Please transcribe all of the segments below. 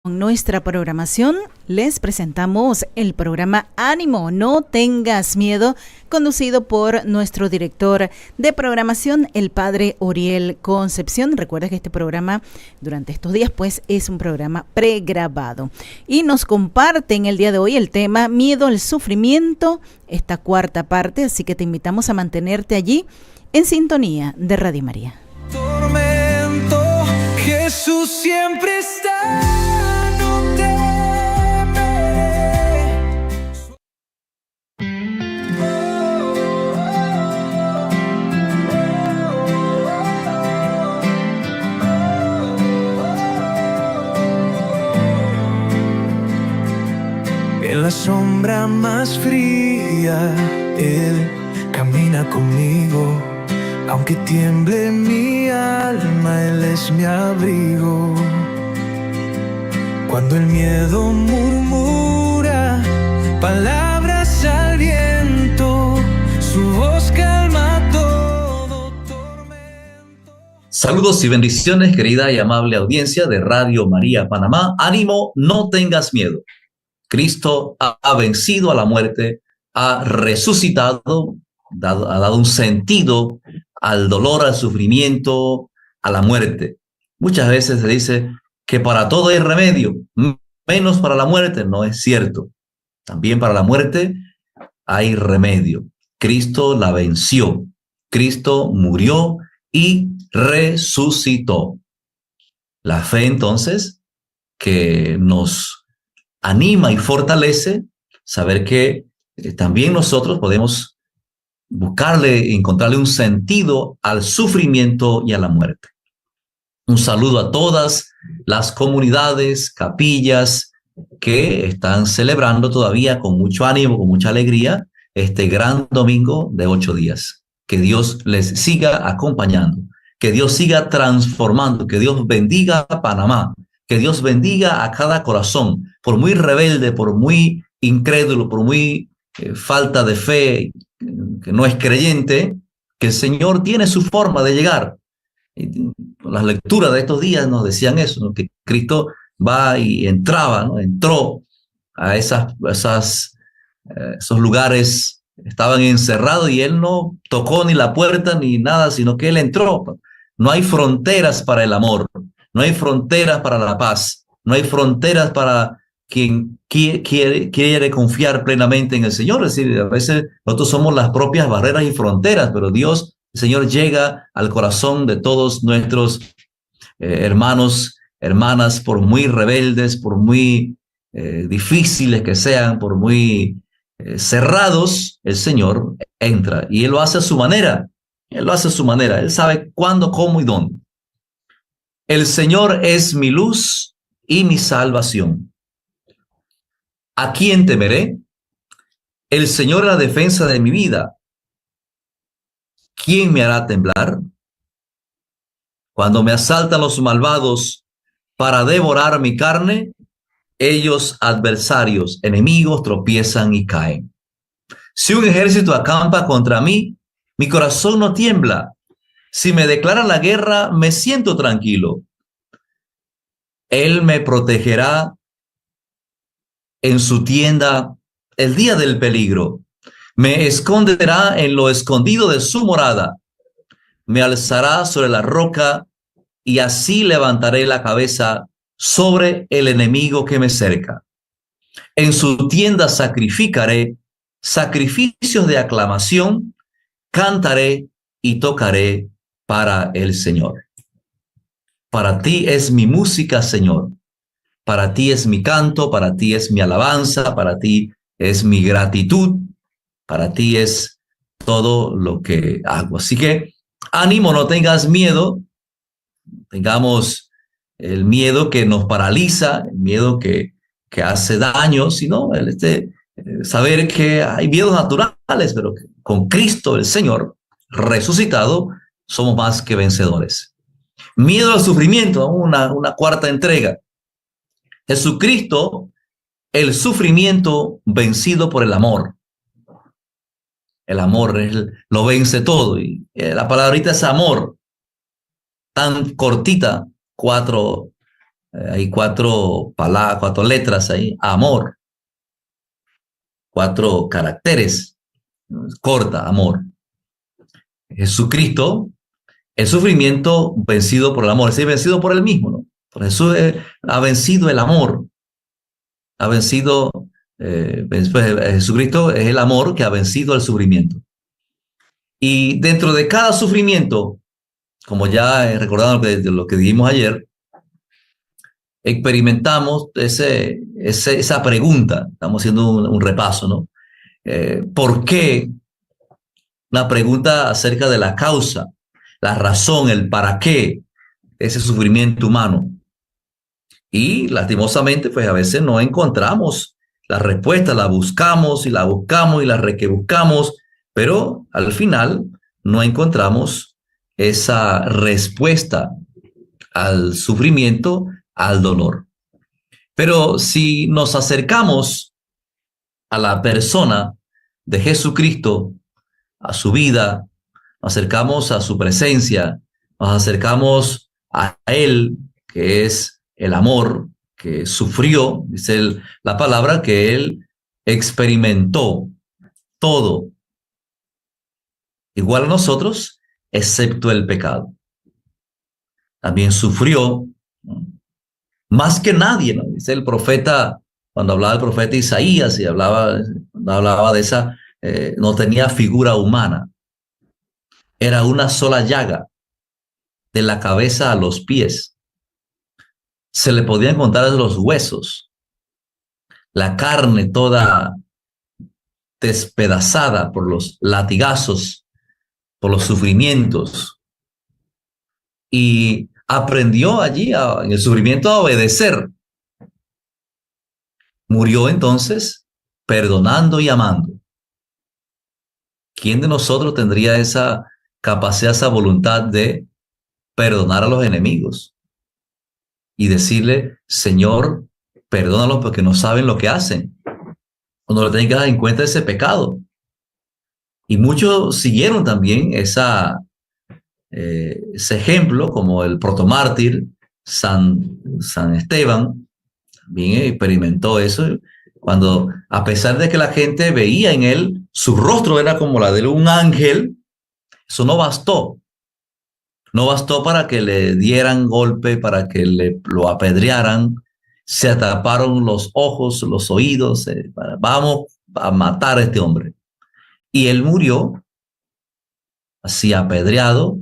En nuestra programación les presentamos el programa Ánimo, no tengas miedo, conducido por nuestro director de programación, el padre Oriel Concepción. Recuerda que este programa durante estos días pues es un programa pregrabado y nos comparten el día de hoy el tema Miedo al sufrimiento, esta cuarta parte, así que te invitamos a mantenerte allí en sintonía de Radio María. Tormento, Jesús siempre está. En la sombra más fría, Él camina conmigo. Aunque tiemble mi alma, Él es mi abrigo. Cuando el miedo murmura palabras al viento, su voz calma todo tormento. Saludos y bendiciones, querida y amable audiencia de Radio María Panamá. Ánimo, no tengas miedo. Cristo ha vencido a la muerte, ha resucitado, ha dado un sentido al dolor, al sufrimiento, a la muerte. Muchas veces se dice que para todo hay remedio, menos para la muerte. No es cierto. También para la muerte hay remedio. Cristo la venció. Cristo murió y resucitó. La fe, entonces, que nos anima y fortalece saber que también nosotros podemos encontrarle un sentido al sufrimiento y a la muerte. Un saludo a todas las comunidades, capillas que están celebrando todavía con mucho ánimo, con mucha alegría, este gran domingo de 8 días. Que Dios les siga acompañando, que Dios siga transformando, que Dios bendiga a Panamá, que Dios bendiga a cada corazón, por muy rebelde, por muy incrédulo, por muy falta de fe, que no es creyente, que el Señor tiene su forma de llegar. Las lecturas de estos días nos decían eso, ¿no? Que Cristo va y entraba, ¿no? Entró a esos lugares, estaban encerrados y Él no tocó ni la puerta ni nada, sino que Él entró. No hay fronteras para el amor. No hay fronteras para la paz, no hay fronteras para quien quiere confiar plenamente en el Señor. Es decir, a veces nosotros somos las propias barreras y fronteras, pero Dios, el Señor, llega al corazón de todos nuestros hermanos, hermanas, por muy rebeldes, por muy difíciles que sean, por muy cerrados, el Señor entra y Él lo hace a su manera. Él lo hace a su manera. Él sabe cuándo, cómo y dónde. El Señor es mi luz y mi salvación. ¿A quién temeré? El Señor es la defensa de mi vida. ¿Quién me hará temblar? Cuando me asaltan los malvados para devorar mi carne, ellos, adversarios, enemigos, tropiezan y caen. Si un ejército acampa contra mí, mi corazón no tiembla. Si me declaran la guerra, me siento tranquilo. Él me protegerá en su tienda el día del peligro. Me esconderá en lo escondido de su morada. Me alzará sobre la roca y así levantaré la cabeza sobre el enemigo que me cerca. En su tienda sacrificaré sacrificios de aclamación, cantaré y tocaré para el Señor. Para ti es mi música, Señor. Para ti es mi canto, para ti es mi alabanza, para ti es mi gratitud, para ti es todo lo que hago. Así que ánimo, no tengas miedo, tengamos el miedo que nos paraliza, el miedo que hace daño, sino saber que hay miedos naturales, pero que con Cristo el Señor resucitado somos más que vencedores. Miedo al sufrimiento, una cuarta entrega. Jesucristo, el sufrimiento vencido por el amor. El amor lo vence todo. Y la palabrita es amor, tan cortita, 4 Hay cuatro palabras, cuatro letras ahí, amor, cuatro caracteres, corta, amor. Jesucristo, el sufrimiento vencido por el amor, es decir, vencido por él mismo, ¿no? Por Jesús ha vencido el amor, ha vencido, Jesucristo es el amor que ha vencido el sufrimiento. Y dentro de cada sufrimiento, como ya he recordado lo que dijimos ayer, experimentamos esa pregunta, estamos haciendo un repaso, ¿no? ¿Por qué? Una pregunta acerca de la causa, la razón, el para qué ese sufrimiento humano. Y lastimosamente, pues a veces no encontramos la respuesta, la buscamos y la buscamos y la buscamos, pero al final no encontramos esa respuesta al sufrimiento, al dolor. Pero si nos acercamos a la persona de Jesucristo, a su vida, nos acercamos a su presencia, nos acercamos a Él, que es el amor, que sufrió, dice la palabra, que Él experimentó todo, igual a nosotros, excepto el pecado. También sufrió, ¿no? Más que nadie, ¿no? Dice el profeta, cuando hablaba del profeta Isaías y hablaba de esa, no tenía figura humana. Era una sola llaga, de la cabeza a los pies. Se le podían contar los huesos, la carne toda despedazada por los latigazos, por los sufrimientos. Y aprendió allí en el sufrimiento a obedecer. Murió entonces perdonando y amando. ¿Quién de nosotros tendría esa capacidad, esa voluntad de perdonar a los enemigos y decirle, Señor, perdónalos porque no saben lo que hacen? Cuando le tengas en cuenta ese pecado. Y muchos siguieron también ese ejemplo, como el protomártir San Esteban, también experimentó eso, cuando a pesar de que la gente veía en él, su rostro era como la de un ángel, eso no bastó. No bastó para que le dieran golpe, para que lo apedrearan, se taparon los ojos, los oídos, vamos a matar a este hombre. Y él murió así apedreado,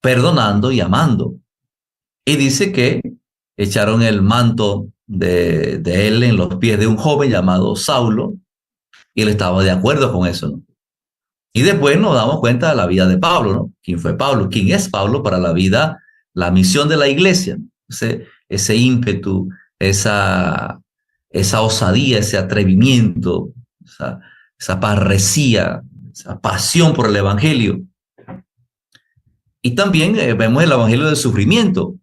perdonando y amando. Y dice que echaron el manto de él en los pies de un joven llamado Saulo, y él estaba de acuerdo con eso, ¿no? Y después nos damos cuenta de la vida de Pablo, ¿no? ¿Quién fue Pablo? ¿Quién es Pablo para la vida, la misión de la iglesia? Ese ímpetu, esa osadía, ese atrevimiento, esa parresía, esa pasión por el evangelio. Y también vemos el evangelio del sufrimiento.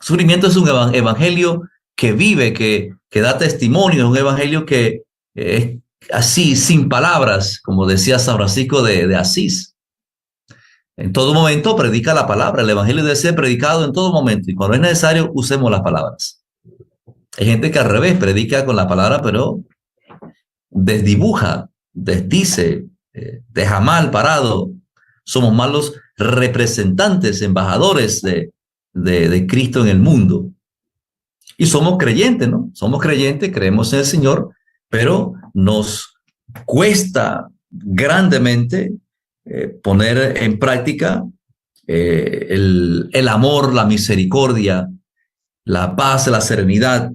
El sufrimiento es un evangelio que vive, que da testimonio, es un evangelio que es así, sin palabras, como decía San Francisco de Asís. En todo momento predica la palabra. El evangelio debe ser predicado en todo momento. Y cuando es necesario, usemos las palabras. Hay gente que al revés predica con la palabra, pero desdibuja, desdice, deja mal parado. Somos malos representantes, embajadores de Cristo en el mundo. Y somos creyentes, ¿no? Somos creyentes, creemos en el Señor, pero nos cuesta grandemente poner en práctica el amor, la misericordia, la paz, la serenidad.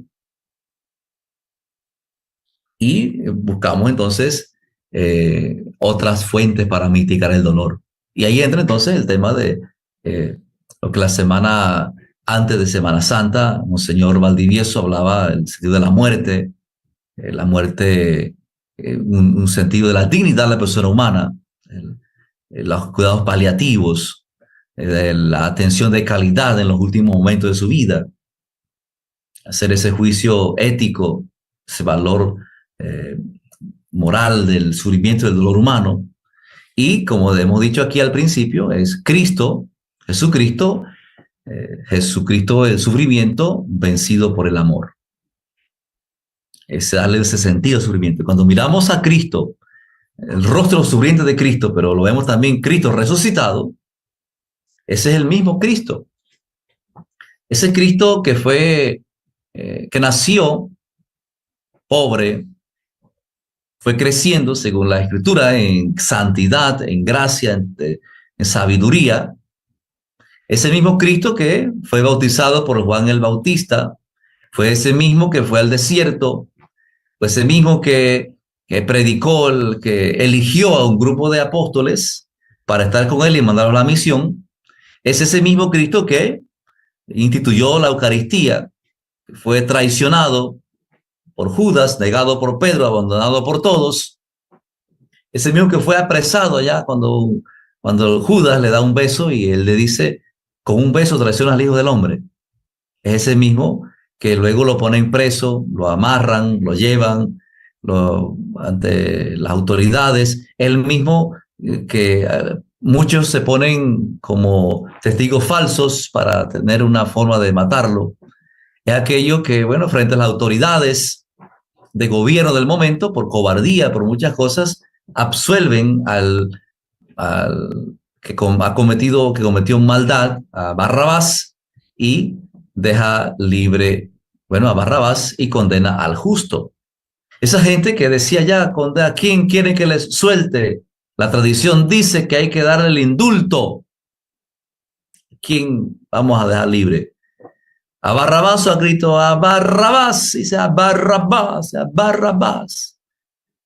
Y buscamos entonces otras fuentes para mitigar el dolor. Y ahí entra entonces el tema de lo que la semana antes de Semana Santa, Monseñor Valdivieso hablaba del sentido de la muerte, un sentido de la dignidad de la persona humana, los cuidados paliativos, la atención de calidad en los últimos momentos de su vida, hacer ese juicio ético, ese valor moral del sufrimiento y del dolor humano. Y como hemos dicho aquí al principio, es Cristo, Jesucristo, Jesucristo, el sufrimiento vencido por el amor. Darle ese sentido al sufrimiento. Cuando miramos a Cristo, el rostro sufriente de Cristo, pero lo vemos también Cristo resucitado, ese es el mismo Cristo. Ese Cristo que fue, que nació pobre, fue creciendo según la Escritura en santidad, en gracia, en sabiduría. Ese mismo Cristo que fue bautizado por Juan el Bautista, fue ese mismo que fue al desierto, fue ese mismo que predicó, el que eligió a un grupo de apóstoles para estar con él y mandarlo a la misión. Es ese mismo Cristo que instituyó la Eucaristía, fue traicionado por Judas, negado por Pedro, abandonado por todos. Ese mismo que fue apresado allá cuando Judas le da un beso y él le dice, con un beso traicionas al Hijo del Hombre. Es ese mismo que luego lo ponen preso, lo amarran, lo llevan ante las autoridades. El mismo que muchos se ponen como testigos falsos para tener una forma de matarlo. Es aquello que, bueno, frente a las autoridades de gobierno del momento, por cobardía, por muchas cosas, absuelven al que cometió maldad, a Barrabás, y deja libre, bueno, a Barrabás y condena al justo. Esa gente que decía ya, ¿a quién quiere que les suelte? La tradición dice que hay que darle el indulto. ¿Quién vamos a dejar libre? A Barrabás, ha grito a Barrabás, dice a Barrabás, a Barrabás.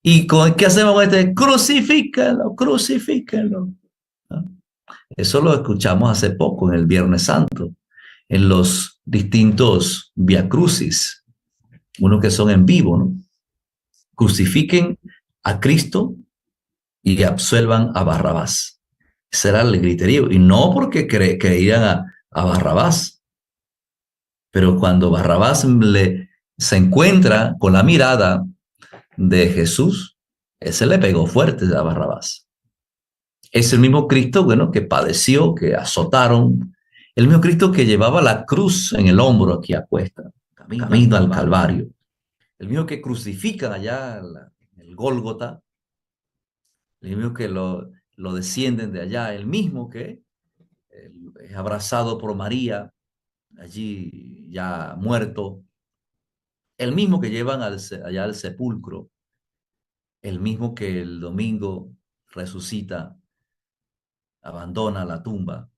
¿Y qué hacemos con este? Crucifíquenlo, crucifíquenlo. Eso lo escuchamos hace poco, en el Viernes Santo, en los distintos Via Crucis, unos que son en vivo, ¿no? Crucifiquen a Cristo y absuelvan a Barrabás. Ese era el griterío. Y no porque creían a Barrabás, pero cuando Barrabás se encuentra con la mirada de Jesús, ese le pegó fuerte a Barrabás. Es el mismo Cristo, bueno, que padeció, que azotaron, el mismo Cristo que llevaba la cruz en el hombro aquí apuesta, camino al Calvario. El mismo que crucifican allá en el Gólgota, el mismo que lo descienden de allá, el mismo que es abrazado por María, allí ya muerto, el mismo que llevan allá al sepulcro, el mismo que el domingo resucita, abandona la tumba,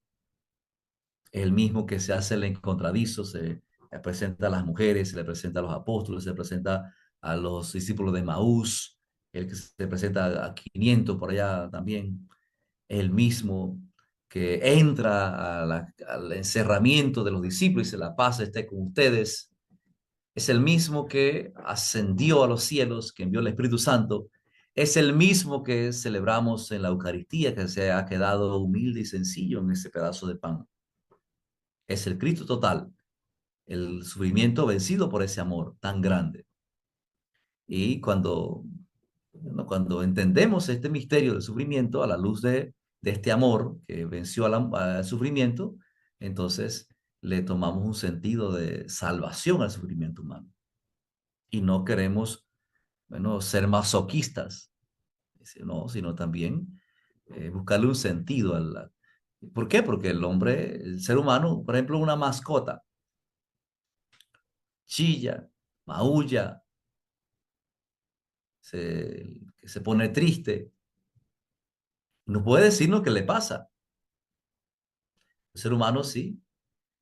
el mismo que se hace el encontradizo, se le presenta a las mujeres, se le presenta a los apóstoles, se le presenta a los discípulos de Maús, el que se presenta a 500 por allá también, el mismo que entra al encerramiento de los discípulos y dice, la paz esté con ustedes. Es el mismo que ascendió a los cielos, que envió el Espíritu Santo. Es el mismo que celebramos en la Eucaristía, que se ha quedado humilde y sencillo en ese pedazo de pan. Es el Cristo total, el sufrimiento vencido por ese amor tan grande. Y cuando entendemos este misterio del sufrimiento a la luz de este amor que venció al sufrimiento, entonces le tomamos un sentido de salvación al sufrimiento humano. Y no queremos, bueno, ser masoquistas, no, sino también buscarle un sentido ¿Por qué? Porque el ser humano, por ejemplo, una mascota, chilla, maulla, se pone triste, no puede decirnos qué le pasa. El ser humano sí.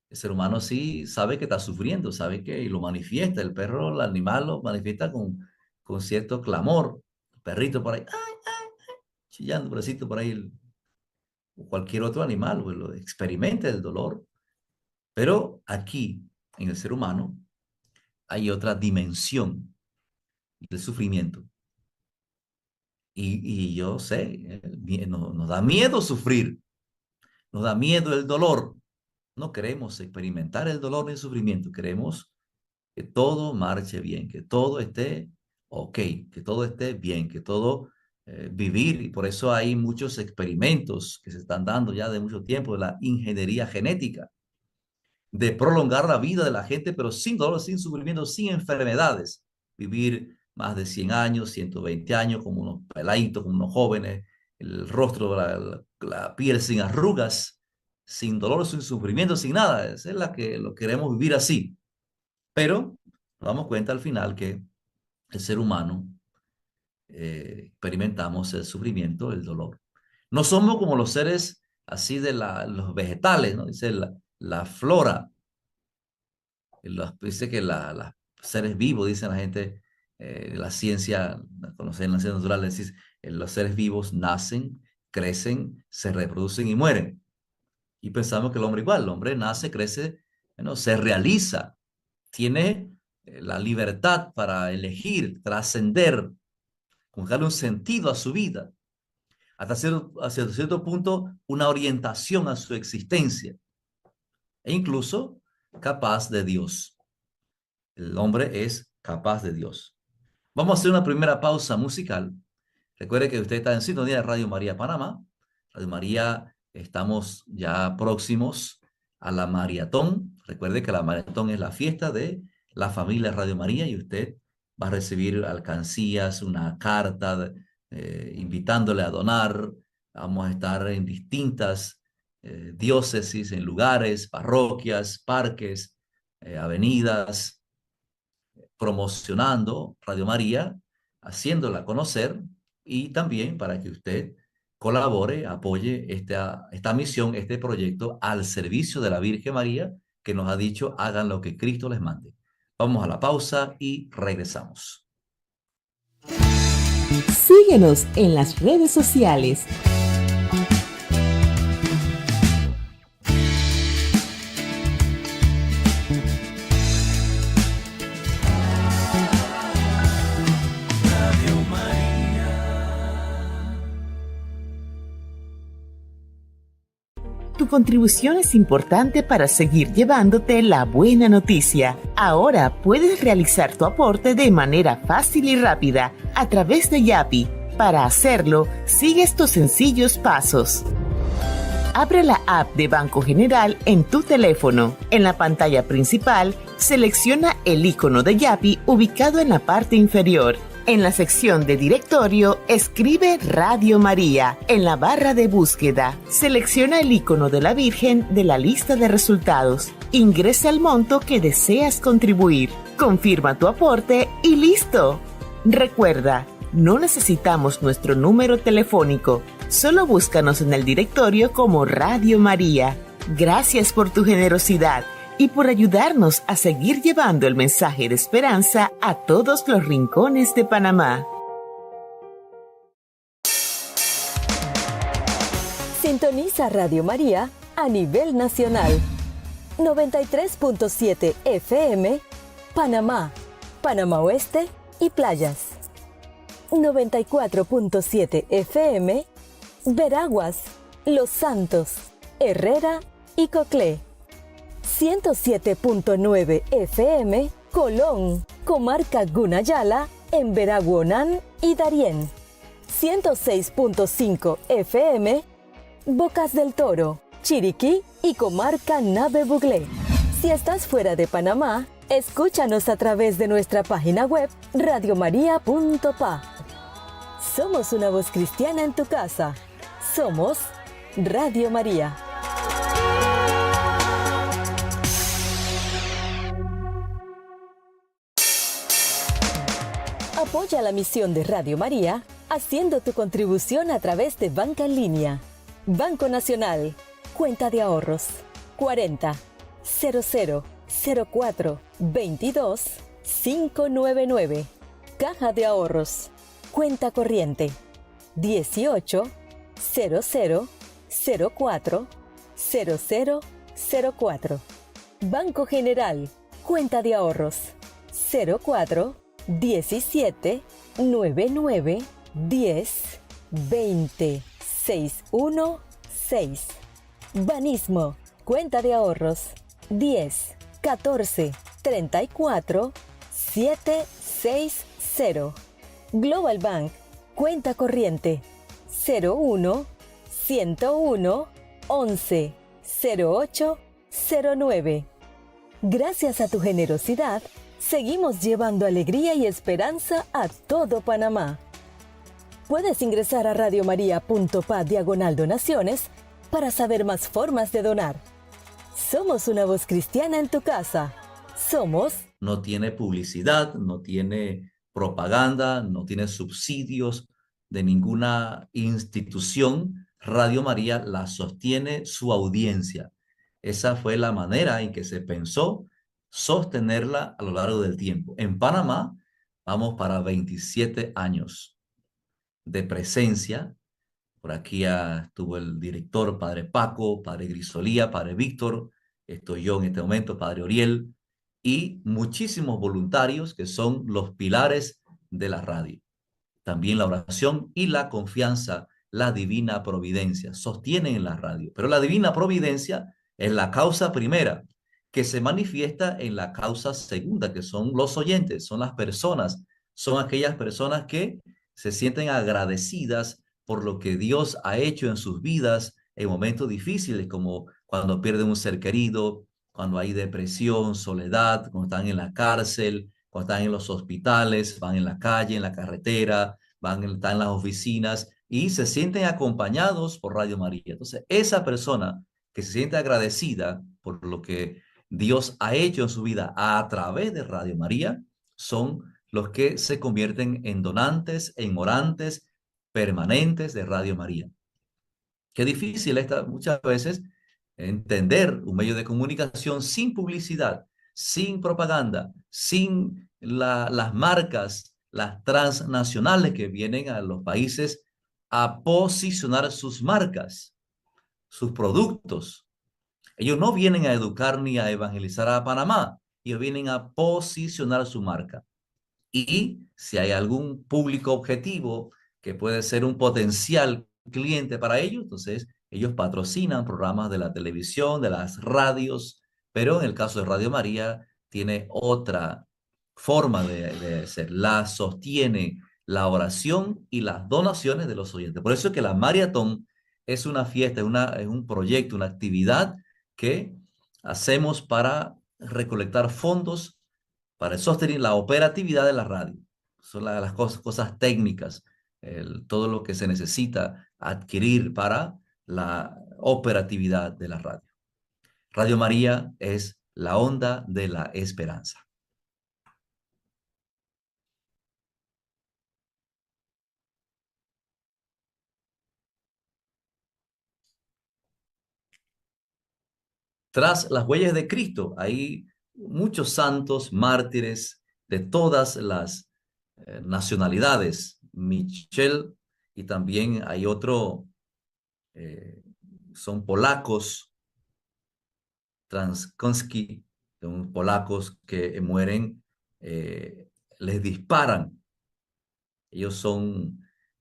El ser humano sí sabe que está sufriendo, sabe que y lo manifiesta. El perro, el animal lo manifiesta con cierto clamor. El perrito por ahí, ay, ay, ay, chillando, pobrecito por ahí. O cualquier otro animal, pues, lo experimenta el dolor. Pero aquí, en el ser humano, hay otra dimensión del sufrimiento. Y yo sé, nos da miedo sufrir, nos da miedo el dolor. No queremos experimentar el dolor ni el sufrimiento, queremos que todo marche bien, que todo esté ok, que todo esté bien, que todo vivir. Y por eso hay muchos experimentos que se están dando ya de mucho tiempo de la ingeniería genética. de prolongar la vida de la gente, pero sin dolor, sin sufrimiento, sin enfermedades. Vivir más de 100 años, 120 años, como unos peladitos, como unos jóvenes, el rostro, la piel sin arrugas, sin dolor, sin sufrimiento, sin nada. Esa es la que lo queremos vivir así. Pero nos damos cuenta al final que el ser humano experimentamos el sufrimiento, el dolor. No somos como los seres así de los vegetales, ¿no? Dice la flora, dice que los seres vivos, dicen la gente, la ciencia, conocen la ciencia natural, decís, los seres vivos nacen, crecen, se reproducen y mueren. Y pensamos que el hombre igual, el hombre nace, crece, bueno, se realiza, tiene la libertad para elegir, trascender, darle un sentido a su vida, hasta cierto punto una orientación a su existencia e incluso capaz de Dios. El hombre es capaz de Dios. Vamos a hacer una primera pausa musical. Recuerde que usted está en sintonía de Radio María Panamá. Radio María, estamos ya próximos a la maratón. Recuerde que la maratón es la fiesta de la familia Radio María y usted va a recibir alcancías, una carta invitándole a donar. Vamos a estar en distintas diócesis, en lugares, parroquias, parques, avenidas, promocionando Radio María, haciéndola conocer y también para que usted colabore, apoye esta misión, este proyecto al servicio de la Virgen María, que nos ha dicho, hagan lo que Cristo les mande. Vamos a la pausa y regresamos. Síguenos en las redes sociales. Tu contribución es importante para seguir llevándote la buena noticia. Ahora puedes realizar tu aporte de manera fácil y rápida a través de Yapi. Para hacerlo, sigue estos sencillos pasos. Abre la app de Banco General en tu teléfono. En la pantalla principal, selecciona el icono de Yapi ubicado en la parte inferior. En la sección de directorio, escribe Radio María. En la barra de búsqueda, selecciona el icono de la Virgen de la lista de resultados. Ingresa el monto que deseas contribuir. Confirma tu aporte y ¡listo! Recuerda, no necesitamos nuestro número telefónico. Solo búscanos en el directorio como Radio María. Gracias por tu generosidad y por ayudarnos a seguir llevando el mensaje de esperanza a todos los rincones de Panamá. Sintoniza Radio María a nivel nacional. 93.7 FM, Panamá, Panamá Oeste y Playas. 94.7 FM, Veraguas, Los Santos, Herrera y Coclé. 107.9 FM, Colón, Comarca Gunayala, en Veraguonán y Darién. 106.5 FM, Bocas del Toro, Chiriquí y Comarca Nave Buglé. Si estás fuera de Panamá, escúchanos a través de nuestra página web radiomaria.pa. Somos una voz cristiana en tu casa. Somos Radio María. Apoya la misión de Radio María haciendo tu contribución a través de Banca en Línea. Banco Nacional, cuenta de ahorros 40 00 04 22 599. Caja de Ahorros, cuenta corriente 18 00 04 0004. Banco General, cuenta de ahorros 04 17 99 10 20 616. Banismo, cuenta de ahorros 10 14 34 760. Global Bank, cuenta corriente 01 101 11 08 09. Gracias a tu generosidad, seguimos llevando alegría y esperanza a todo Panamá. Puedes ingresar a radiomaria.pa/donaciones para saber más formas de donar. Somos una voz cristiana en tu casa. Somos... No tiene publicidad, no tiene propaganda, no tiene subsidios de ninguna institución. Radio María la sostiene su audiencia. Esa fue la manera en que se pensó sostenerla a lo largo del tiempo. En Panamá vamos para 27 años de presencia. Por aquí estuvo el director, Padre Paco, Padre Grisolía, Padre Víctor, estoy yo en este momento, Padre Oriel, y muchísimos voluntarios que son los pilares de la radio. También la oración y la confianza, la divina providencia, sostienen la radio. Pero la divina providencia es la causa primera, que se manifiesta en la causa segunda, que son los oyentes, son las personas, son aquellas personas que se sienten agradecidas por lo que Dios ha hecho en sus vidas en momentos difíciles, como cuando pierden un ser querido, cuando hay depresión, soledad, cuando están en la cárcel, cuando están en los hospitales, van en la calle, en la carretera, están en las oficinas y se sienten acompañados por Radio María. Entonces, esa persona que se siente agradecida por lo que Dios ha hecho en su vida a través de Radio María, son los que se convierten en donantes, en orantes permanentes de Radio María. Qué difícil está muchas veces entender un medio de comunicación sin publicidad, sin propaganda, sin las marcas, las transnacionales que vienen a los países a posicionar sus marcas, sus productos. Ellos no vienen a educar ni a evangelizar a Panamá, ellos vienen a posicionar su marca. Y si hay algún público objetivo que puede ser un potencial cliente para ellos, entonces ellos patrocinan programas de la televisión, de las radios, pero en el caso de Radio María tiene otra forma de ser, la sostiene la oración y las donaciones de los oyentes. Por eso es que la maratón es una fiesta, es un proyecto, una actividad que hacemos para recolectar fondos para sostener la operatividad de la radio. Son las cosas técnicas, todo lo que se necesita adquirir para la operatividad de la radio. Radio María es la onda de la esperanza. Tras las huellas de Cristo, hay muchos santos, mártires de todas las nacionalidades. Michel, y también hay otro, son polacos, Transkowski, son polacos que mueren, les disparan. Ellos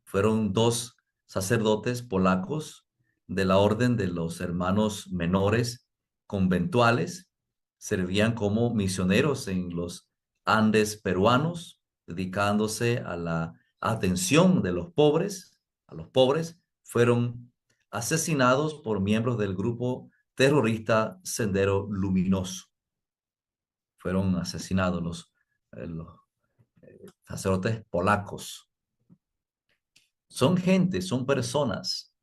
fueron dos sacerdotes polacos de la orden de los hermanos menores conventuales, servían como misioneros en los Andes peruanos, dedicándose a la atención de los pobres, a los pobres. Fueron asesinados por miembros del grupo terrorista Sendero Luminoso. Fueron asesinados los sacerdotes polacos. Son gente, son personas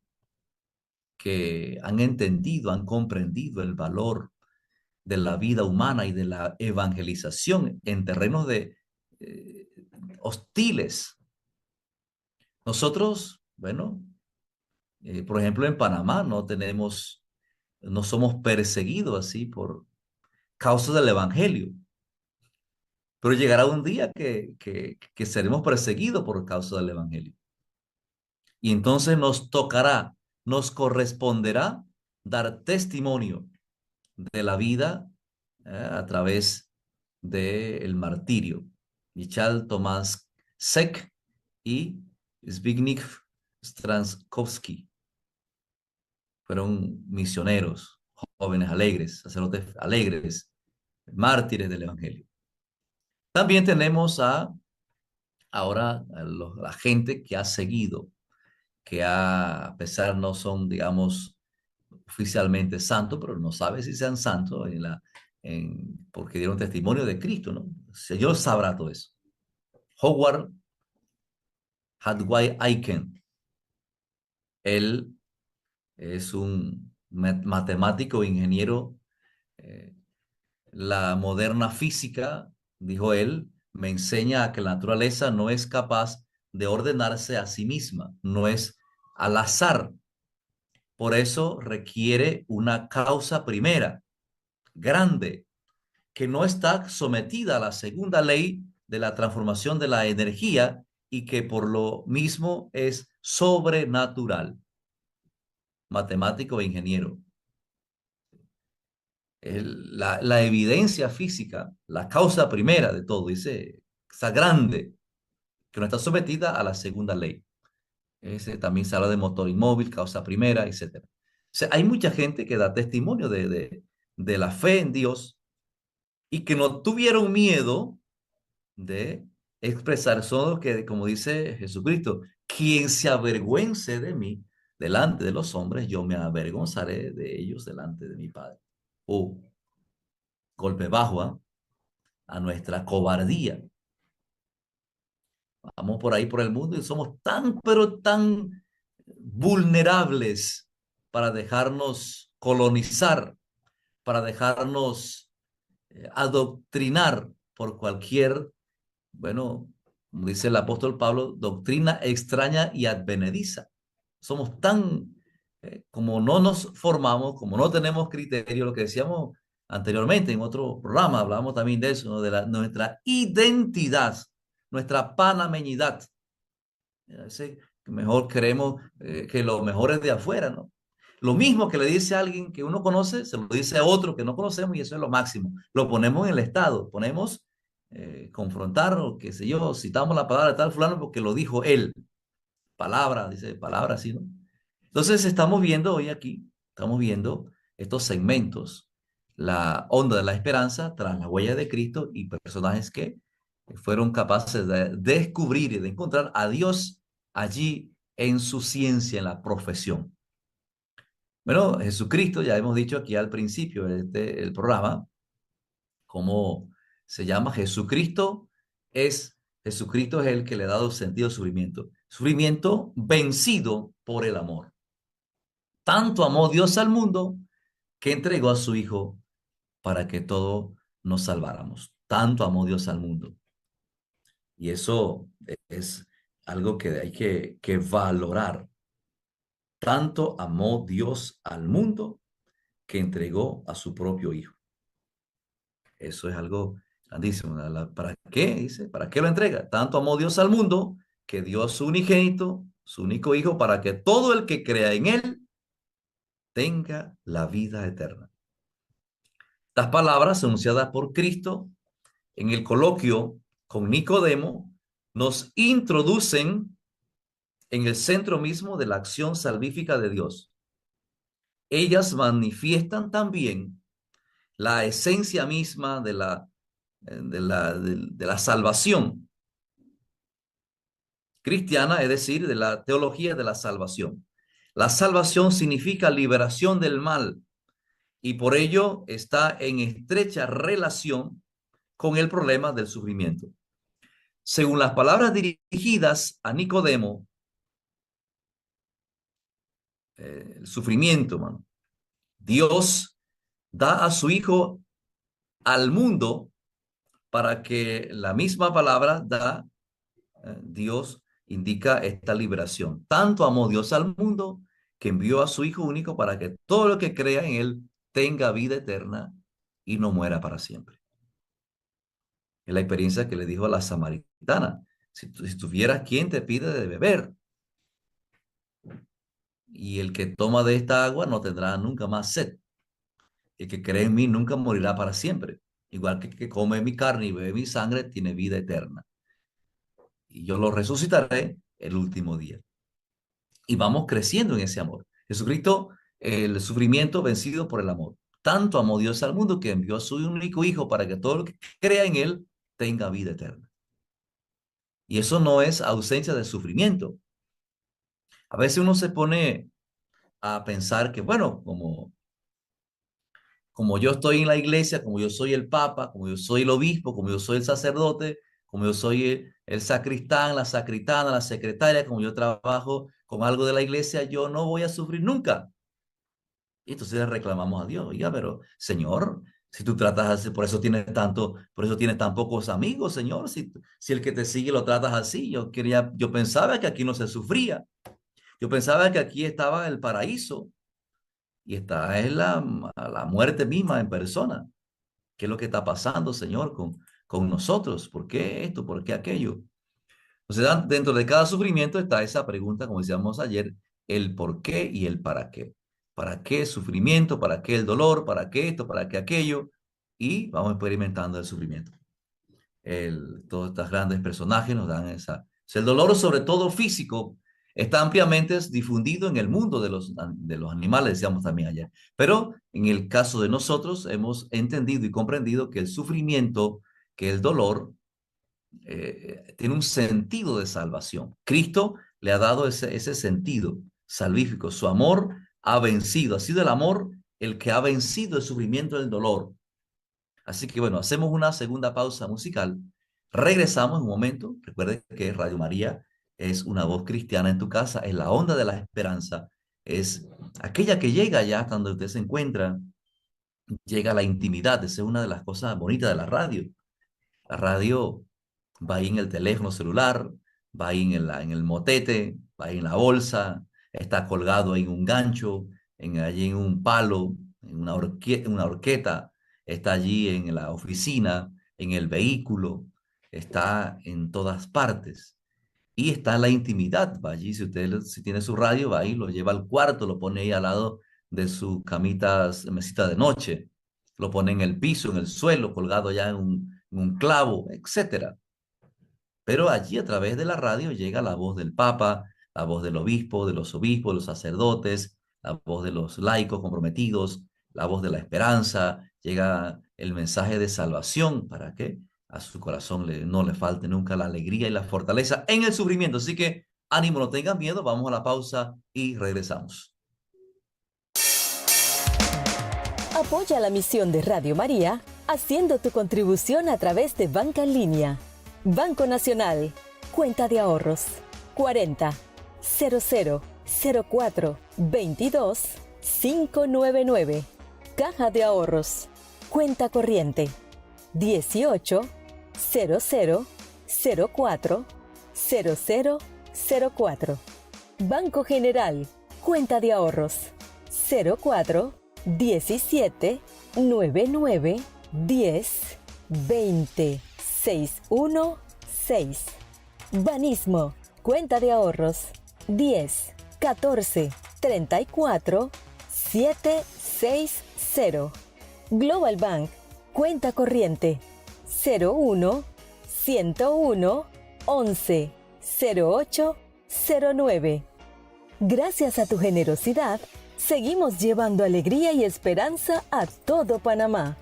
que han entendido, han comprendido el valor de la vida humana y de la evangelización en terrenos hostiles. Nosotros, bueno, por ejemplo, en Panamá no somos perseguidos así por causa del evangelio. Pero llegará un día que seremos perseguidos por causa del evangelio. Y entonces nos corresponderá dar testimonio de la vida a través del martirio. Michal Tomás Sek y Zbigniew Strankowski fueron misioneros, jóvenes alegres, sacerdotes alegres, mártires del evangelio. También tenemos ahora la gente que ha seguido, que a pesar no son, digamos, oficialmente santos, pero no sabe si sean santos. porque dieron testimonio de Cristo, ¿no? El Señor sabrá todo eso. Howard Hadway Aiken, él es un matemático, ingeniero. eh, la moderna física, dijo él, me enseña a que la naturaleza no es capaz de ordenarse a sí misma, no es al azar. Por eso requiere una causa primera, grande, que no está sometida a la segunda ley de la transformación de la energía y que por lo mismo es sobrenatural. Matemático e ingeniero. La evidencia física, la causa primera de todo, dice, esa grande, que no está sometida a la segunda ley. Ese también se habla de motor inmóvil, causa primera, etcétera. O sea, hay mucha gente que da testimonio de la fe en Dios y que no tuvieron miedo de expresar solo que, como dice Jesucristo, quien se avergüence de mí delante de los hombres, yo me avergonzaré de ellos delante de mi Padre. Golpe bajo, ¿eh? A nuestra cobardía. Vamos por ahí por el mundo y somos tan, pero tan vulnerables para dejarnos colonizar, para dejarnos adoctrinar por cualquier, bueno, como dice el apóstol Pablo, doctrina extraña y advenediza. Somos tan, como no nos formamos, como no tenemos criterio, lo que decíamos anteriormente en otro programa, hablábamos también de eso, ¿no? De nuestra identidad, nuestra panameñidad. Mejor creemos que lo mejor es de afuera, ¿no? Lo mismo que le dice a alguien que uno conoce, se lo dice a otro que no conocemos y eso es lo máximo. Lo ponemos en el estado, ponemos confrontar o qué sé yo, citamos la palabra de tal fulano porque lo dijo él. Palabra, dice palabra, así, ¿no? Entonces estamos viendo hoy aquí, estamos viendo estos segmentos, la onda de la esperanza tras la huella de Cristo y personajes que fueron capaces de descubrir y de encontrar a Dios allí en su ciencia, en la profesión. Bueno, Jesucristo, ya hemos dicho aquí al principio del programa, cómo se llama Jesucristo es el que le ha dado sentido al sufrimiento. Sufrimiento vencido por el amor. Tanto amó Dios al mundo que entregó a su Hijo para que todos nos salváramos. Tanto amó Dios al mundo. Y eso es algo que hay que valorar. Tanto amó Dios al mundo que entregó a su propio Hijo. Eso es algo grandísimo. ¿Para qué? Dice, ¿para qué lo entrega? Tanto amó Dios al mundo que dio a su unigénito, su único Hijo, para que todo el que crea en Él tenga la vida eterna. Estas palabras anunciadas por Cristo en el coloquio con Nicodemo nos introducen en el centro mismo de la acción salvífica de Dios. Ellas manifiestan también la esencia misma de la salvación cristiana, es decir, de la teología de la salvación. La salvación significa liberación del mal y por ello está en estrecha relación con el problema del sufrimiento. Según las palabras dirigidas a Nicodemo, el sufrimiento, mano, Dios da a su Hijo al mundo para que la misma palabra Dios indica esta liberación. Tanto amó Dios al mundo que envió a su Hijo único para que todo lo que crea en Él tenga vida eterna y no muera para siempre. Es la experiencia que le dijo a la samaritana. Si tuvieras quien te pide de beber, y el que toma de esta agua no tendrá nunca más sed. El que cree en mí nunca morirá para siempre. Igual que el que come mi carne y bebe mi sangre tiene vida eterna. Y yo lo resucitaré el último día. Y vamos creciendo en ese amor. Jesucristo, el sufrimiento vencido por el amor. Tanto amó Dios al mundo que envió a su único Hijo para que todo el que crea en Él tenga vida eterna. Y eso no es ausencia de sufrimiento. A veces uno se pone a pensar que, bueno, como como yo estoy en la iglesia, como yo soy el papa, como yo soy el obispo, como yo soy el sacerdote, como yo soy el sacristán, la sacritana, la secretaria, como yo trabajo con algo de la iglesia, yo no voy a sufrir nunca. Y entonces le reclamamos a Dios, oiga, pero Señor, si tú tratas así, por eso tienes tan pocos amigos, Señor, si el que te sigue lo tratas así, yo pensaba que aquí no se sufría, yo pensaba que aquí estaba el paraíso y esta es la muerte misma en persona. ¿Qué es lo que está pasando, Señor, con nosotros? ¿Por qué esto? ¿Por qué aquello? O sea, dentro de cada sufrimiento está esa pregunta, como decíamos ayer, el por qué y el para qué. ¿Para qué el sufrimiento? ¿Para qué el dolor? ¿Para qué esto? ¿Para qué aquello? Y vamos experimentando el sufrimiento. Todos estos grandes personajes nos dan esa. O sea, el dolor, sobre todo físico, está ampliamente difundido en el mundo de los animales, decíamos también ayer. Pero en el caso de nosotros, hemos entendido y comprendido que el sufrimiento, que el dolor, tiene un sentido de salvación. Cristo le ha dado ese sentido salvífico. Su amor ha vencido. Ha sido el amor el que ha vencido el sufrimiento del dolor. Así que bueno, hacemos una segunda pausa musical. Regresamos en un momento. Recuerde que Radio María es una voz cristiana en tu casa, es la onda de la esperanza, es aquella que llega ya hasta donde usted se encuentra, llega a la intimidad. Esa es una de las cosas bonitas de la radio. La radio va ahí en el teléfono celular, va ahí en el motete, va ahí en la bolsa, está colgado en un gancho, allí en un palo, en una horqueta, está allí en la oficina, en el vehículo, está en todas partes. Y está la intimidad, va allí, si tiene su radio, va ahí, lo lleva al cuarto, lo pone ahí al lado de su mesita de noche, lo pone en el piso, en el suelo, colgado ya en un clavo, etcétera. Pero allí a través de la radio llega la voz del Papa, la voz del obispo, de los obispos, de los sacerdotes, la voz de los laicos comprometidos, la voz de la esperanza, llega el mensaje de salvación para que a su corazón no le falte nunca la alegría y la fortaleza en el sufrimiento. Así que ánimo, no tengan miedo, vamos a la pausa y regresamos. Apoya la misión de Radio María haciendo tu contribución a través de Banca en Línea. Banco Nacional, cuenta de ahorros, 40 00 04 22 599. Caja de ahorros, cuenta corriente, 18 00 04 0004. Banco General, cuenta de ahorros, 04 17 99 10 20 616. Banismo, cuenta de ahorros, 10 14 34 760. Global Bank, cuenta corriente, 01 101 11 08 09. Gracias a tu generosidad, seguimos llevando alegría y esperanza a todo Panamá.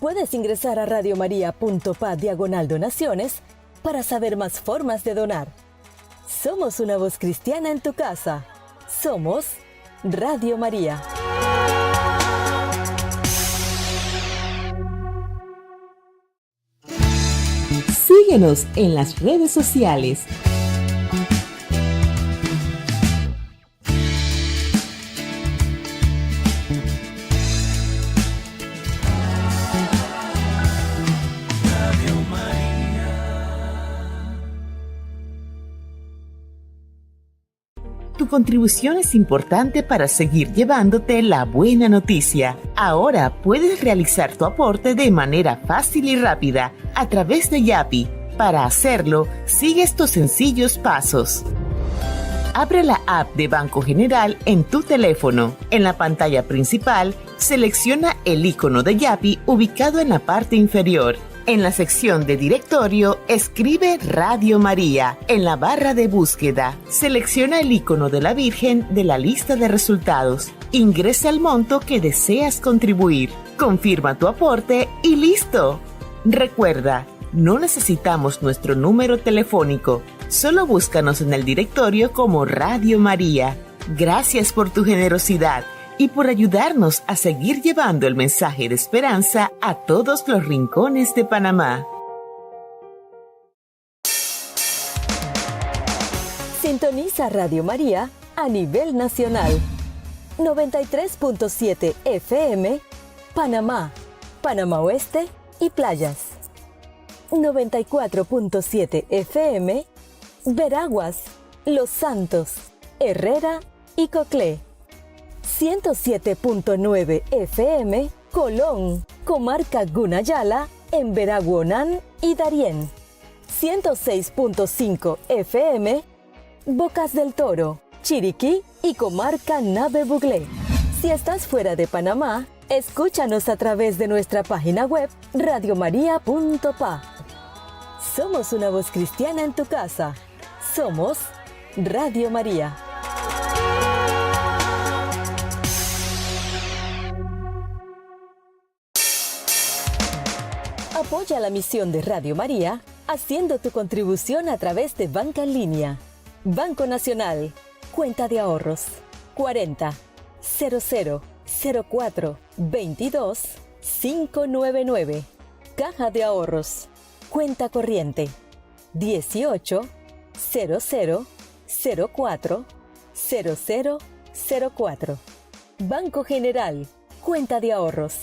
Puedes ingresar a radiomaria.pa/donaciones para saber más formas de donar. Somos una voz cristiana en tu casa. Somos Radio María. Síguenos en las redes sociales. Tu contribución es importante para seguir llevándote la buena noticia. Ahora puedes realizar tu aporte de manera fácil y rápida a través de Yapi. Para hacerlo, sigue estos sencillos pasos. Abre la app de Banco General en tu teléfono. En la pantalla principal, selecciona el icono de Yapi ubicado en la parte inferior. En la sección de directorio, escribe Radio María. En la barra de búsqueda, selecciona el icono de la Virgen de la lista de resultados. Ingresa el monto que deseas contribuir. Confirma tu aporte y ¡listo! Recuerda, no necesitamos nuestro número telefónico. Solo búscanos en el directorio como Radio María. Gracias por tu generosidad. y por ayudarnos a seguir llevando el mensaje de esperanza a todos los rincones de Panamá. Sintoniza Radio María a nivel nacional. 93.7 FM, Panamá, Panamá Oeste y Playas. 94.7 FM, Veraguas, Los Santos, Herrera y Coclé. 107.9 FM, Colón, Comarca Gunayala, en Veraguonán y Darién. 106.5 FM, Bocas del Toro, Chiriquí y Comarca Nave Buglé. Si estás fuera de Panamá, escúchanos a través de nuestra página web radiomaria.pa. Somos una voz cristiana en tu casa. Somos Radio María. Apoya la misión de Radio María haciendo tu contribución a través de Banca en Línea. Banco Nacional, cuenta de ahorros 40 00 04 22 599. Caja de ahorros, cuenta corriente 18 00 04 0004. Banco General, cuenta de ahorros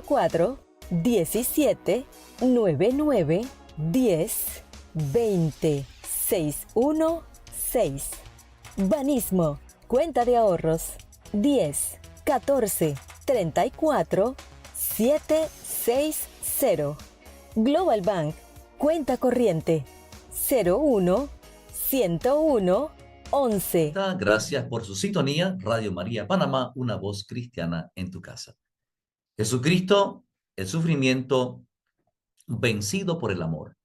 04 17 99 10 20 616. Banismo, cuenta de ahorros 10 14 34 760. Global Bank, cuenta corriente 01 101 11. Gracias por su sintonía. Radio María Panamá, una voz cristiana en tu casa. Jesucristo, el sufrimiento vencido por el amor.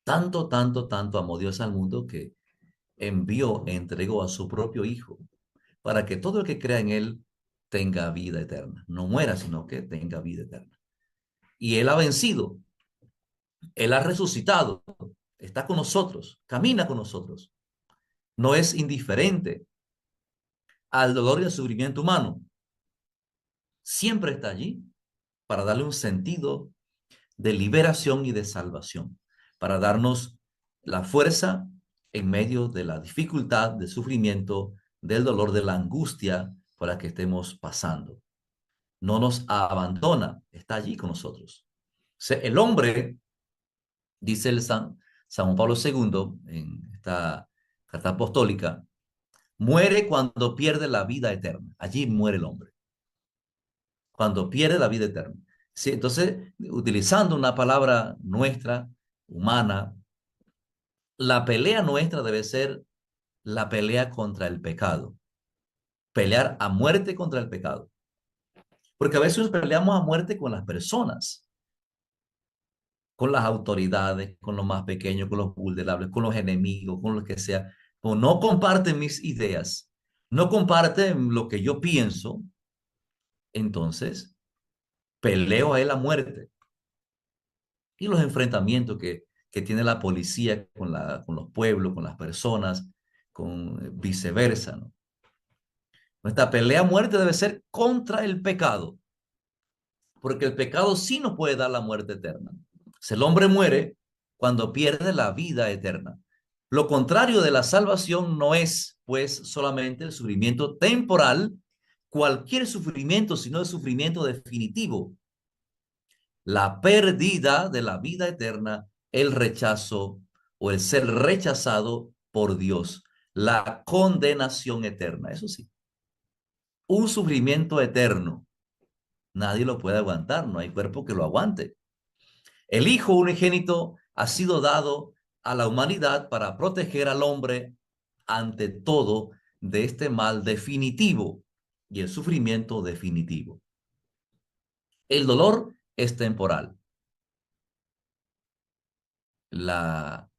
Tanto amó Dios al mundo que entregó a su propio Hijo para que todo el que crea en Él tenga vida eterna. No muera, sino que tenga vida eterna. Y Él ha vencido. Él ha resucitado. Está con nosotros. Camina con nosotros. No es indiferente al dolor y al sufrimiento humano. Siempre está allí para darle un sentido de liberación y de salvación, para darnos la fuerza en medio de la dificultad, del sufrimiento, del dolor, de la angustia por la que estemos pasando. No nos abandona, está allí con nosotros. El hombre, dice el San Juan Pablo II en esta carta apostólica, muere cuando pierde la vida eterna. Allí muere el hombre. Cuando pierde la vida eterna. Sí, entonces, utilizando una palabra nuestra, humana, la pelea nuestra debe ser la pelea contra el pecado. Pelear a muerte contra el pecado. Porque a veces peleamos a muerte con las personas, con las autoridades, con los más pequeños, con los vulnerables, con los enemigos, con los que sea. Como no comparten mis ideas, no comparten lo que yo pienso, entonces peleo a él a muerte. Y los enfrentamientos que tiene la policía con los pueblos, con las personas, con viceversa, ¿no? Nuestra pelea a muerte debe ser contra el pecado, porque el pecado sí nos puede dar la muerte eterna. El hombre muere cuando pierde la vida eterna. Lo contrario de la salvación no es, pues, solamente el sufrimiento temporal, cualquier sufrimiento, sino el sufrimiento definitivo. La pérdida de la vida eterna, el rechazo o el ser rechazado por Dios, la condenación eterna, eso sí. Un sufrimiento eterno, nadie lo puede aguantar, no hay cuerpo que lo aguante. El Hijo unigénito ha sido dado a la humanidad para proteger al hombre ante todo de este mal definitivo y el sufrimiento definitivo. El dolor es temporal. La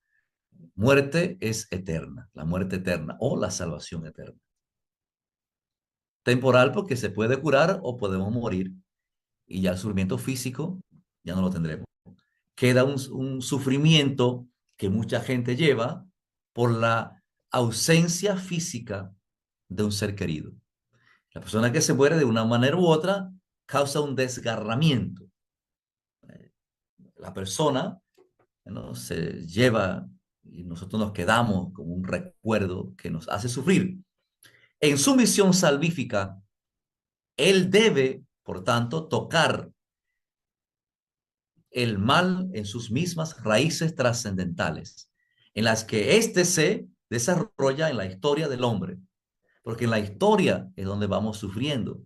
muerte es eterna, la muerte eterna o la salvación eterna. Temporal porque se puede curar o podemos morir y ya el sufrimiento físico ya no lo tendremos. Queda un sufrimiento que mucha gente lleva por la ausencia física de un ser querido. La persona que se muere de una manera u otra causa un desgarramiento. La persona, ¿no?, se lleva y nosotros nos quedamos como un recuerdo que nos hace sufrir. En su misión salvífica, él debe, por tanto, tocar el mal en sus mismas raíces trascendentales, en las que éste se desarrolla en la historia del hombre, porque en la historia es donde vamos sufriendo.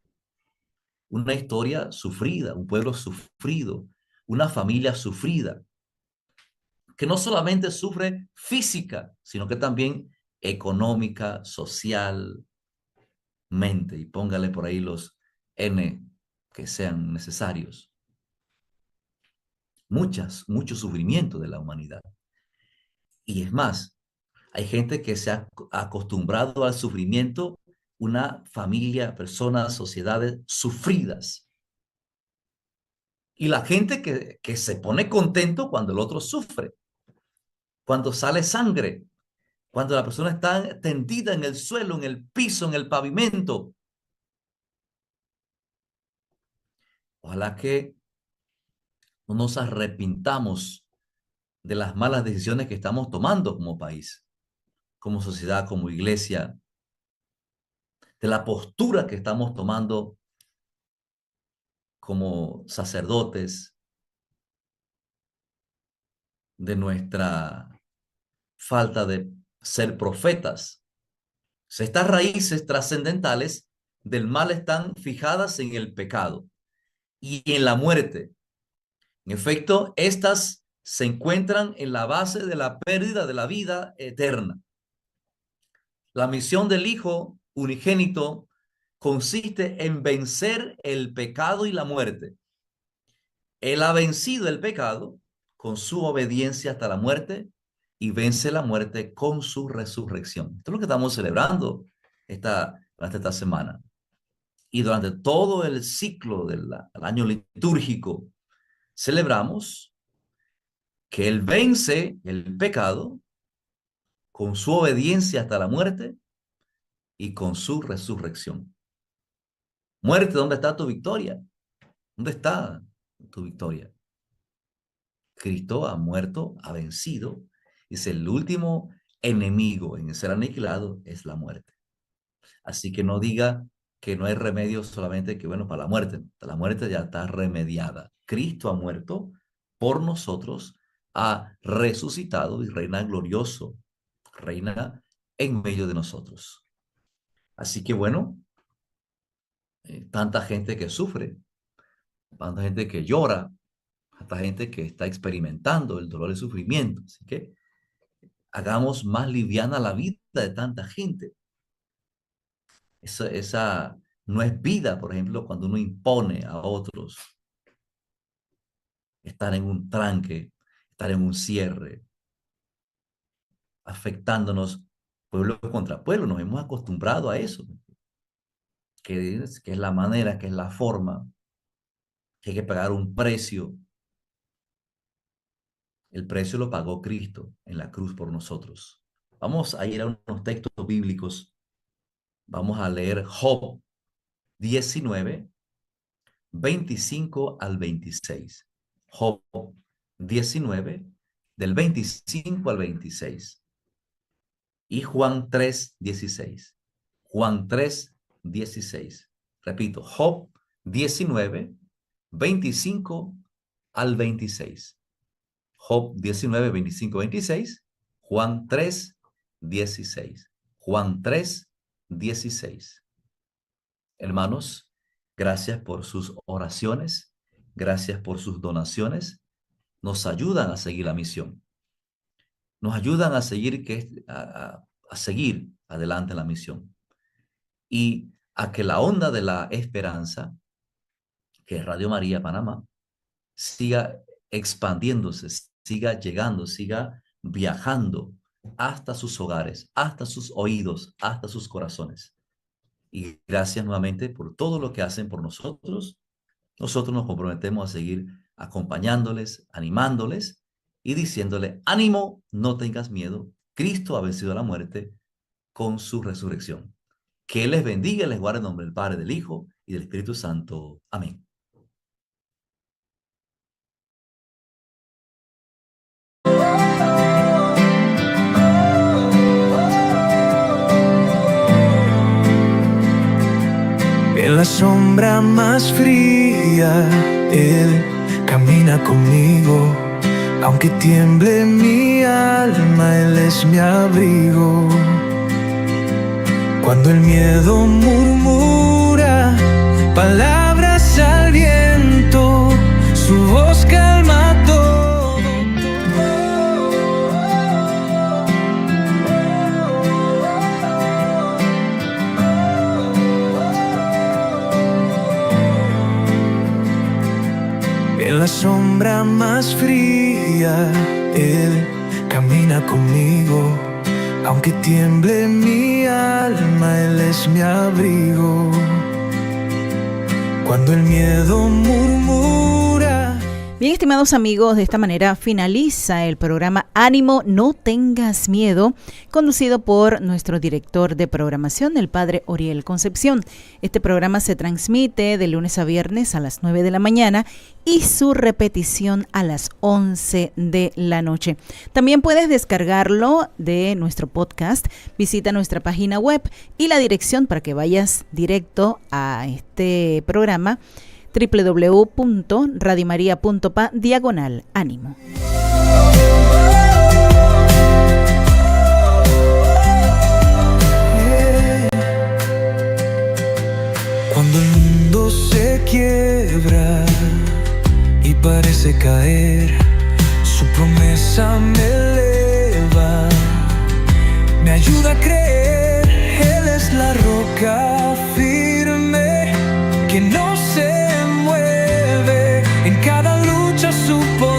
Una historia sufrida, un pueblo sufrido, una familia sufrida, que no solamente sufre física, sino que también económica, socialmente, y póngale por ahí los N que sean necesarios. Mucho sufrimiento de la humanidad. Y es más, hay gente que se ha acostumbrado al sufrimiento, una familia, personas, sociedades sufridas. Y la gente que se pone contento cuando el otro sufre, cuando sale sangre, cuando la persona está tendida en el suelo, en el piso, en el pavimento. Ojalá que no nos arrepintamos de las malas decisiones que estamos tomando como país, como sociedad, como iglesia, de la postura que estamos tomando como sacerdotes, de nuestra falta de ser profetas. Estas raíces trascendentales del mal están fijadas en el pecado y en la muerte. En efecto, estas se encuentran en la base de la pérdida de la vida eterna. La misión del Hijo unigénito consiste en vencer el pecado y la muerte. Él ha vencido el pecado con su obediencia hasta la muerte y vence la muerte con su resurrección. Esto es lo que estamos celebrando durante esta semana. Y durante todo el ciclo del año litúrgico, celebramos que Él vence el pecado con su obediencia hasta la muerte y con su resurrección. Muerte, ¿dónde está tu victoria? ¿Dónde está tu victoria? Cristo ha muerto, ha vencido. Es el último enemigo en ser aniquilado, es la muerte. Así que no diga que no hay remedio solamente que, bueno, para la muerte. La muerte ya está remediada. Cristo ha muerto por nosotros, ha resucitado y reina glorioso, reina en medio de nosotros. Así que bueno, tanta gente que sufre, tanta gente que llora, tanta gente que está experimentando el dolor y el sufrimiento. Así que hagamos más liviana la vida de tanta gente. Esa no es vida, por ejemplo, cuando uno impone a otros estar en un tranque, estar en un cierre, afectándonos pueblo contra pueblo. Nos hemos acostumbrado a eso, que es la manera, que es la forma, que hay que pagar un precio. El precio lo pagó Cristo en la cruz por nosotros. Vamos a ir a unos textos bíblicos. Vamos a leer Job 19, 25 al 26. Job 19, del 25 al 26. Y Juan 3, 16. Juan 3, 16. Repito, Job 19, 25 al 26. Job 19, 25, 26. Juan 3, 16. Juan 3, 16. Hermanos, gracias por sus oraciones, gracias por sus donaciones. Nos ayudan a seguir la misión. Nos ayudan a seguir, a seguir adelante la misión. Y a que la onda de la esperanza, que es Radio María Panamá, siga expandiéndose, siga llegando, siga viajando hasta sus hogares, hasta sus oídos, hasta sus corazones. Y gracias nuevamente por todo lo que hacen por nosotros. Nosotros nos comprometemos a seguir acompañándoles, animándoles y diciéndole, ánimo, no tengas miedo. Cristo ha vencido a la muerte con su resurrección. Que Él les bendiga y les guarde en nombre del Padre, del Hijo y del Espíritu Santo. Amén. En la sombra más fría, Él camina conmigo. Aunque tiemble mi alma, Él es mi abrigo. Cuando el miedo murmura palabras al viento, su voz calma todo. En la sombra más fría, Él camina conmigo. Aunque tiemble mi alma, Él es mi abrigo. Cuando el miedo murmura. Bien, estimados amigos, de esta manera finaliza el programa Ánimo, no tengas miedo, conducido por nuestro director de programación, el Padre Oriel Concepción. Este programa se transmite de lunes a viernes a las 9 de la mañana y su repetición a las 11 de la noche. También puedes descargarlo de nuestro podcast. Visita nuestra página web y la dirección para que vayas directo a este programa: www.radiomaria.pa/ánimo. Cuando el mundo se quiebra y parece caer, su promesa me eleva, me ayuda a creer. Él es la roca firme que no se mueve. En cada lucha su poder